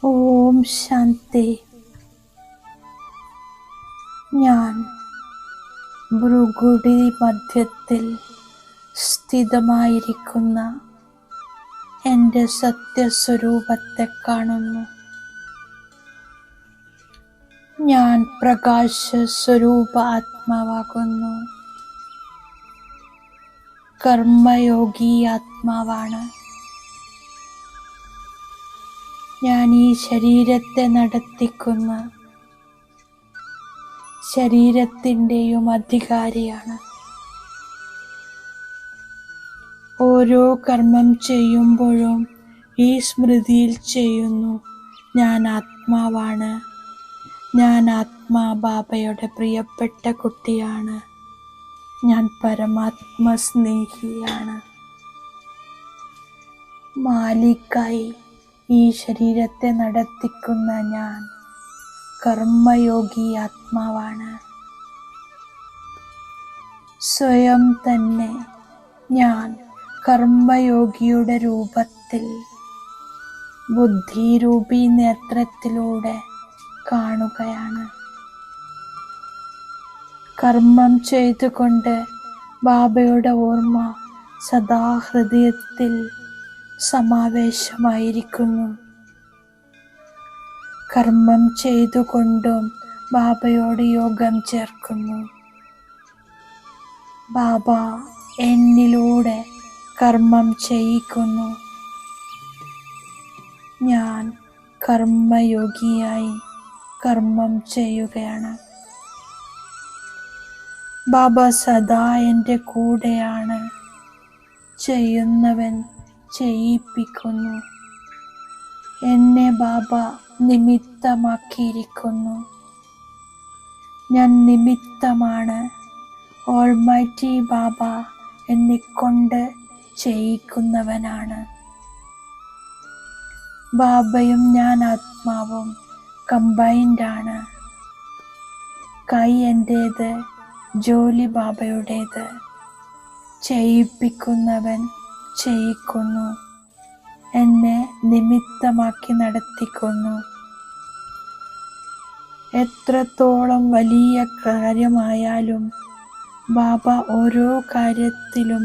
ഓം ശാന്തി. ഞാൻ ഭ്രുകുടി മധ്യത്തിൽ സ്ഥിതമായിരിക്കുന്ന എൻ്റെ സത്യസ്വരൂപത്തെ കാണുന്നു. ഞാൻ പ്രകാശ സ്വരൂപ ആത്മാവാകുന്നു. കർമ്മയോഗി ആത്മാവാണ്. ഞാൻ ഈ ശരീരത്തെ നടത്തിക്കുന്ന ശരീരത്തിൻ്റെയും അധികാരിയാണ്. ഓരോ കർമ്മം ചെയ്യുമ്പോഴും ഈ സ്മൃതിയിൽ ചെയ്യുന്നു, ഞാൻ ആത്മാവാണ്. ഞാൻ ആത്മാ ബാബയുടെ പ്രിയപ്പെട്ട കുട്ടിയാണ്. ഞാൻ പരമാത്മ സ്നേഹിയാണ്. മാലിക്കായി ഈ ശരീരത്തെ നടത്തിക്കുന്ന ഞാൻ കർമ്മയോഗി ആത്മാവാണ്. സ്വയം തന്നെ ഞാൻ കർമ്മയോഗിയുടെ രൂപത്തിൽ ബുദ്ധിരൂപി നേത്രത്തിലൂടെ കാണുകയാണ്. കർമ്മം ചെയ്തുകൊണ്ട് ബാബയുടെ ഓർമ്മ സദാ ഹൃദയത്തിൽ സമാവേശമായിരിക്കുന്നു. കർമ്മം ചെയ്തുകൊണ്ടും ബാബയോട് യോഗം ചേർക്കുന്നു. ബാബ എന്നിലൂടെ കർമ്മം ചെയ്യിക്കുന്നു. ഞാൻ കർമ്മയോഗിയായി കർമ്മം ചെയ്യുകയാണ്. ബാബ സദാ എൻ്റെ കൂടെയാണ്. ചെയ്യുന്നവൻ ചെയ്യിപ്പിക്കുന്നു. എന്നെ ബാബ നിമിത്തമാക്കിയിരിക്കുന്നു. ഞാൻ നിമിത്തമാണ്. ഓൾമൈറ്റി ബാബ എന്നെക്കൊണ്ട് ചെയ്യിക്കുന്നവനാണ്. ബാബയും ഞാൻ ആത്മാവും കമ്പൈൻഡാണ്. കൈ എൻ്റേത്, ജോലി ബാബയുടേത്. ചെയ്യിപ്പിക്കുന്നവൻ ചെയ്യിക്കുന്നു. എന്നെ നിമിത്തമാക്കി നടത്തിക്കുന്നു. എത്രത്തോളം വലിയ കാര്യമായാലും ബാബ ഓരോ കാര്യത്തിലും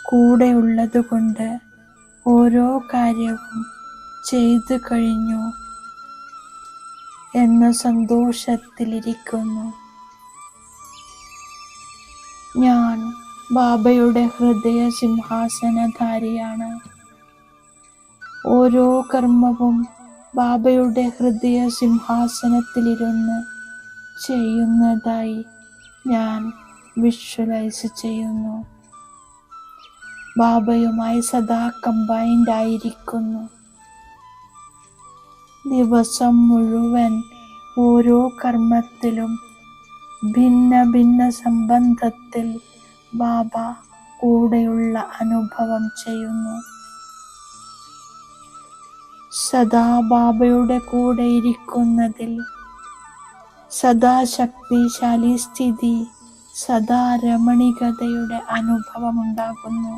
കൂടെയുള്ളതുകൊണ്ട് ഓരോ കാര്യവും ചെയ്തു കഴിഞ്ഞു എന്ന സന്തോഷത്തിലിരിക്കുന്നു. ഞാൻ ബാബയുടെ ഹൃദയ സിംഹാസനധാരിയാണ്. ഓരോ കർമ്മവും ബാബയുടെ ഹൃദയ സിംഹാസനത്തിലിരുന്ന് ചെയ്യുന്നതായി ഞാൻ വിഷ്വലൈസ് ചെയ്യുന്നു. ബാബയുമായി സദാ കമ്പൈൻഡ് ആയിരിക്കുന്നു. ദിവസം മുഴുവൻ ഓരോ കർമ്മത്തിലും ഭിന്ന ഭിന്ന സംബന്ധത്തിൽ ബാബ കൂടെയുള്ള അനുഭവം ചെയ്യുന്നു. സദാ ബാബയുടെ കൂടെ ഇരിക്കുന്നതിൽ സദാ ശക്തിശാലി സ്ഥിതി, സദാ രമണീകതയുടെ അനുഭവമുണ്ടാകുന്നു.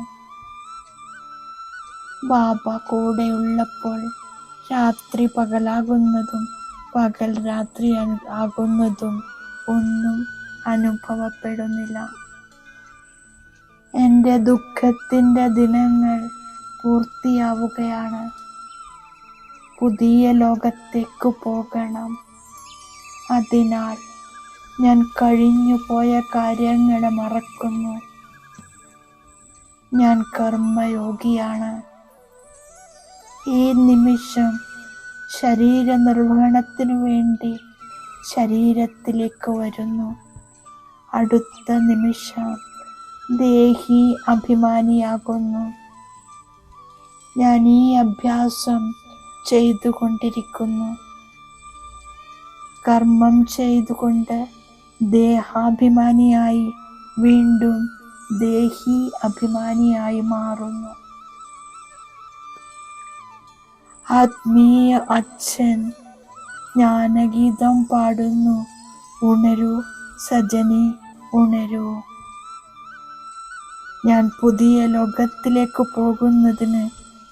ബാബ കൂടെയുള്ളപ്പോൾ രാത്രി പകലാകുന്നതും പകൽ രാത്രി ആകുന്നതും ഒന്നും അനുഭവപ്പെടുന്നില്ല. എൻ്റെ ദുഃഖത്തിൻ്റെ ദിനങ്ങൾ പൂർത്തിയാവുകയാണ്. പുതിയ ലോകത്തേക്ക് പോകണം. അതിനാൽ ഞാൻ കഴിഞ്ഞു പോയ കാര്യങ്ങളെ മറക്കുന്നു. ഞാൻ കർമ്മയോഗിയാണ്. ഈ നിമിഷം ശരീര നിർവഹണത്തിനു വേണ്ടി ശരീരത്തിലേക്ക് വരുന്നു. അടുത്ത നിമിഷം ദേഹി അഭിമാനിയാകുന്നു. ഞാൻ ഈ അഭ്യാസം ചെയ്തുകൊണ്ടിരിക്കുന്നു. കർമ്മം ചെയ്തുകൊണ്ട് ദേഹാഭിമാനിയായി വീണ്ടും ദേഹി അഭിമാനിയായി മാറുന്നു. ആത്മീയ അച്ഛൻ ജ്ഞാനഗീതം പാടുന്നു. ഉണരൂ സജനി, ഉണരൂ. ഞാൻ പുതിയ ലോകത്തിലേക്ക് പോകുന്നതിന്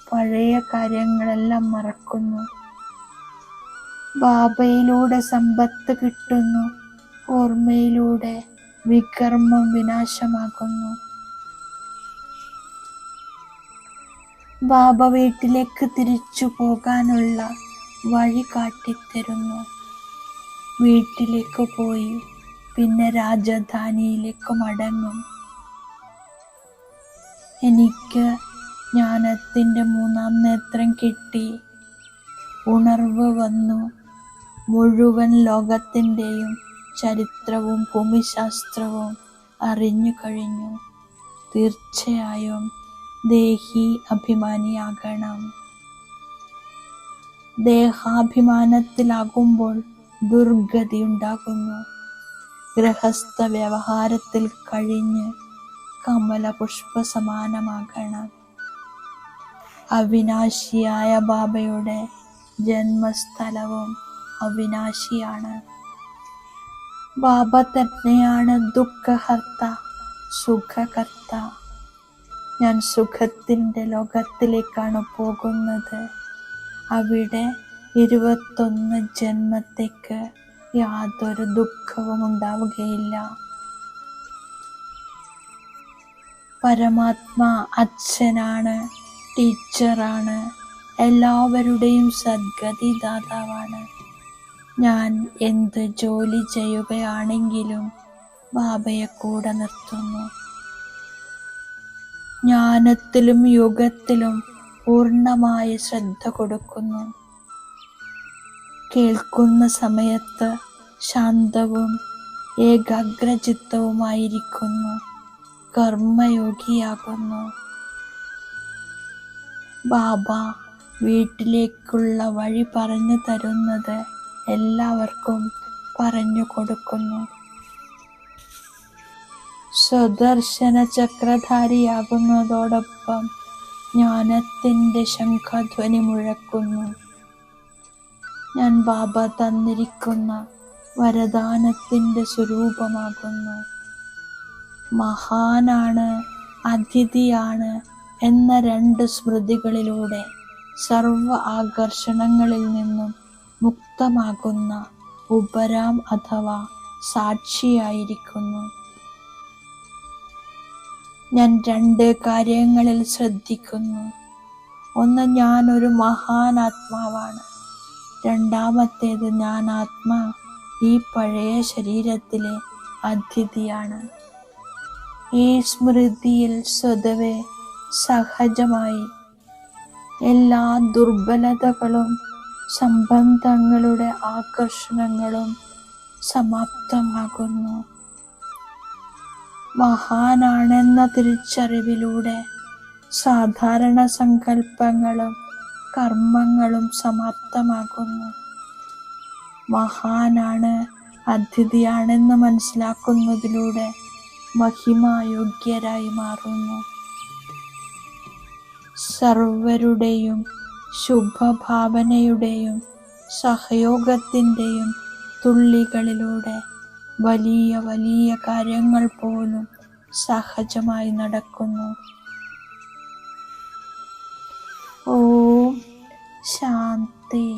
പഴയ കാര്യങ്ങളെല്ലാം മറക്കുന്നു. ബാബയിലൂടെ സമ്പത്ത് കിട്ടുന്നു, ഓർമ്മയിലൂടെ വികർമ്മം വിനാശമാകുന്നു. ബാബ വീട്ടിലേക്ക് തിരിച്ചു പോകാനുള്ള വഴി കാട്ടിത്തരുന്നു. വീട്ടിലേക്ക് പോയി പിന്നെ രാജധാനിയിലേക്ക് മടങ്ങും. എനിക്ക് ജ്ഞാനത്തിൻ്റെ 3-ാം നേത്രം കിട്ടി. ഉണർവ് വന്നു. മുഴുവൻ ലോകത്തിൻ്റെയും ചരിത്രവും ഭൂമിശാസ്ത്രവും അറിഞ്ഞു കഴിഞ്ഞു. തീർച്ചയായും ദേഹി അഭിമാനിയാകണം. ദേഹാഭിമാനത്തിലാകുമ്പോൾ ദുർഗതി ഉണ്ടാകുന്നു. ഗൃഹസ്ഥ വ്യവഹാരത്തിൽ കഴിഞ്ഞ് കമലപുഷ്പ സമാനമാകണം. അവിനാശിയായ ബാബയുടെ ജന്മസ്ഥലവും അവിനാശിയാണ്. ബാബ തന്നെയാണ് ദുഃഖഹർത്ത, സുഖകർത്ത. ഞാൻ സുഖത്തിൻ്റെ ലോകത്തിലേക്കാണ് പോകുന്നത്. അവിടെ 21 ജന്മത്തേക്ക് യാതൊരു ദുഃഖവും ഉണ്ടാവുകയില്ല. പരമാത്മാ അച്ഛനാണ്, ടീച്ചറാണ്, എല്ലാവരുടെയും സദ്ഗതി ദാതാവാണ്. ഞാൻ എന്ത് ജോലി ചെയ്യുകയാണെങ്കിലും ബാബയെ കൂടെ നിർത്തുന്നു. ജ്ഞാനത്തിലും യോഗത്തിലും പൂർണ്ണമായ ശ്രദ്ധ കൊടുക്കുന്നു. കേൾക്കുന്ന സമയത്ത് ശാന്തവും ഏകാഗ്രചിത്തവുമായിരിക്കുന്നു. കർമ്മയോഗിയാകുന്നു. ബാബ വീട്ടിലേക്കുള്ള വഴി പറഞ്ഞു തരുന്നത് എല്ലാവർക്കും പറഞ്ഞു കൊടുക്കുന്നു. സ്വദർശന ചക്രധാരിയാകുന്നതോടൊപ്പം ജ്ഞാനത്തിൻ്റെ ശംഖധ്വനി മുഴക്കുന്നു. ഞാൻ ബാബ തന്നിരിക്കുന്ന വരദാനത്തിൻ്റെ സ്വരൂപമാകുന്നു. മഹാനാണ്, അതിഥിയാണ് എന്ന 2 സ്മൃതികളിലൂടെ സർവ ആകർഷണങ്ങളിൽ നിന്നും മുക്തമാകുന്ന ഉപരാം അഥവാ സാക്ഷിയായിരിക്കുന്നു. ഞാൻ 2 കാര്യങ്ങളിൽ ശ്രദ്ധിക്കുന്നു. ഒന്ന്, ഞാൻ ഒരു മഹാൻ ആത്മാവാണ്. രണ്ടാമത്തേത്, ഞാൻ ആത്മാ ഈ പഴയ ശരീരത്തിലെ അതിഥിയാണ്. ഈ സ്മൃതിയിൽ സ്വതവേ സഹജമായി എല്ലാ ദുർബലതകളും സംബന്ധങ്ങളുടെ ആകർഷണങ്ങളും സമാപ്തമാകുന്നു. മഹാനാണെന്ന തിരിച്ചറിവിലൂടെ സാധാരണ സങ്കല്പങ്ങളും കർമ്മങ്ങളും സമാപ്തമാകുന്നു. മഹാനാണ്, അതിഥിയാണെന്ന് മനസ്സിലാക്കുന്നതിലൂടെ മഹിമായോഗ്യരായി മാറുന്നു. സർവരുടെയും ശുഭഭാവനയുടെയും സഹയോഗത്തിൻ്റെയും തുള്ളികളിലൂടെ വലിയ വലിയ കാര്യങ്ങൾ പോലും സഹജമായി നടക്കുന്നു. ഓം ശാന്തി.